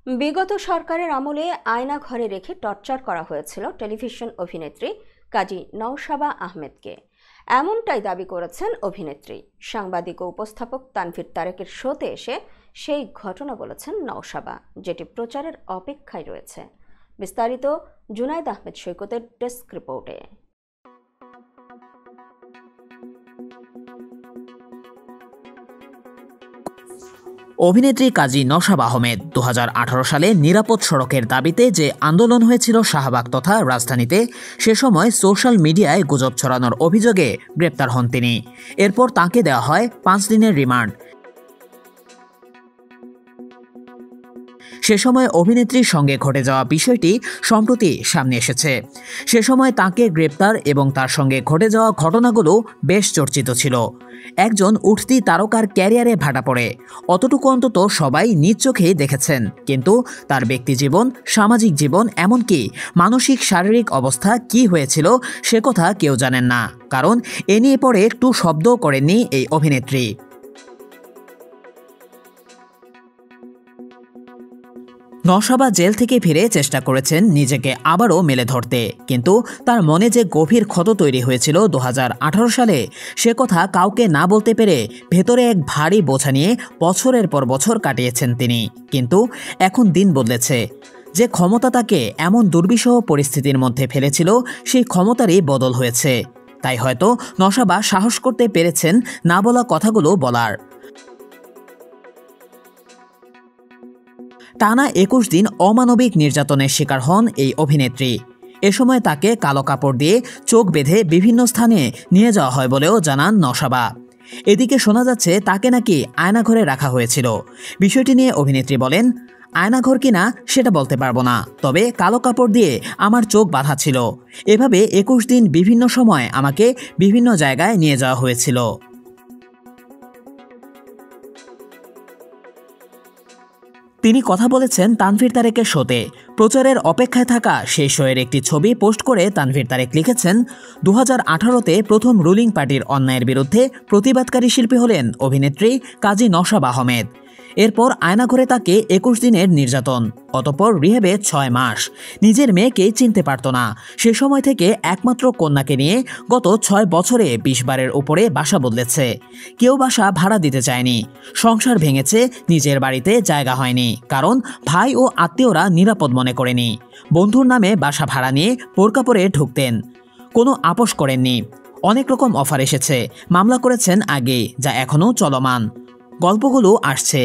বিগত সরকারের আমলে আয়না ঘরে রেখে টর্চার করা হয়েছিল টেলিভিশন অভিনেত্রী কাজী নওশাবা আহমেদকে। এমনটাই দাবি করেছেন অভিনেত্রী। সাংবাদিক ও উপস্থাপক তানভীর তারেকের শোতে এসে সেই ঘটনা বলেছেন নওশাবা, যেটি প্রচারের অপেক্ষায় রয়েছে। বিস্তারিত জুনায়েদ আহমেদ সৈকতের ডেস্ক রিপোর্টে। অভিনেত্রী কাজী নওশাবা আহমেদ 2018 সালে নিরাপদ সড়কের দাবিতে যে আন্দোলন হয়েছিল শাহবাগ তথা রাজধানীতে, সে সময় সোশ্যাল মিডিয়ায় গুজব ছড়ানোর অভিযোগে গ্রেপ্তার হন তিনি। এরপর তাঁকে দেওয়া হয় 5 দিনের রিমান্ড। সে সময় অভিনেত্রীর সঙ্গে ঘটে যাওয়া বিষয়টি সম্প্রতি সামনে এসেছে। সে সময় তাঁকে গ্রেপ্তার এবং তার সঙ্গে ঘটে যাওয়া ঘটনাগুলো বেশ চর্চিত ছিল। একজন উঠতি তারকার ক্যারিয়ারে ভাটা পড়ে, অতটুকু অন্তত সবাই নিজ চোখেই দেখেছেন, কিন্তু তার ব্যক্তিজীবন, সামাজিক জীবন, এমনকি মানসিক শারীরিক অবস্থা কি হয়েছিল সে কথা কেউ জানেন না, কারণ এ নিয়ে পরে একটু শব্দ করেননি এই অভিনেত্রী। নওশাবা জেল থেকে ফিরে চেষ্টা করেছেন নিজেকে আবারও মেলে ধরতে, কিন্তু তার মনে যে গভীর ক্ষত তৈরি হয়েছিল 2018 সালে, সে কথা কাউকে না বলতে পেরে ভেতরে এক ভারী বোঝা নিয়ে বছরের পর বছর কাটিয়েছেন তিনি। কিন্তু এখন দিন বদলেছে। যে ক্ষমতা তাকে এমন দুর্বিষহ পরিস্থিতির মধ্যে ফেলেছিল, সেই ক্ষমতারই বদল হয়েছে। তাই হয়তো নওশাবা সাহস করতে পেরেছেন না বলা কথাগুলো বলার। টানা 21 দিন অমানবিক নির্যাতনের শিকার হন এই অভিনেত্রী। এ সময় তাকে কালো কাপড় দিয়ে চোখ বেঁধে বিভিন্ন স্থানে নিয়ে যাওয়া হয় বলেও জানান নওশাবা। এদিকে শোনা যাচ্ছে তাকে নাকি আয়নাঘরে রাখা হয়েছিল। বিষয়টি নিয়ে অভিনেত্রী বলেন, আয়নাঘর কিনা সেটা বলতে পারবো না, তবে কালো কাপড় দিয়ে আমার চোখ বাঁধা ছিল। এভাবে 21 দিন বিভিন্ন সময় আমাকে বিভিন্ন জায়গায় নিয়ে যাওয়া হয়েছিল। তিনি কথা বলেছেন তানভীর তারেকের শোতে। প্রচারের অপেক্ষায় থাকা সেই শোয়ের একটি ছবি পোস্ট করে তানভীর তারেক লিখেছেন, 2018তে প্রথম রুলিং পার্টির অন্যায়ের বিরুদ্ধে প্রতিবাদকারী শিল্পী হলেন অভিনেত্রী কাজী নওশাবা আহমেদ। এরপর আয়নাঘরে তাকে 21 দিনের নির্যাতন, অতঃপর রিহ্যাবে 6 মাস। নিজের মেয়েকে চিনতে পারত না। সে সময় থেকে একমাত্র কন্যাকে নিয়ে গত 6 বছরে 20 বারের উপরে বাসা বদলেছে। কেউ বাসা ভাড়া দিতে চায়নি। সংসার ভেঙেছে, নিজের বাড়িতে জায়গা হয়নি, কারণ ভাই ও আত্মীয়রা নিরাপদ মনে করেনি। বন্ধুর নামে বাসা ভাড়া নিয়ে বোরকা পরে ঢুকতেন, কোনো আপোষ করেননি। অনেক রকম অফার এসেছে, মামলা করেছেন আগে, যা এখনও চলমান। গল্পগুলো আসছে।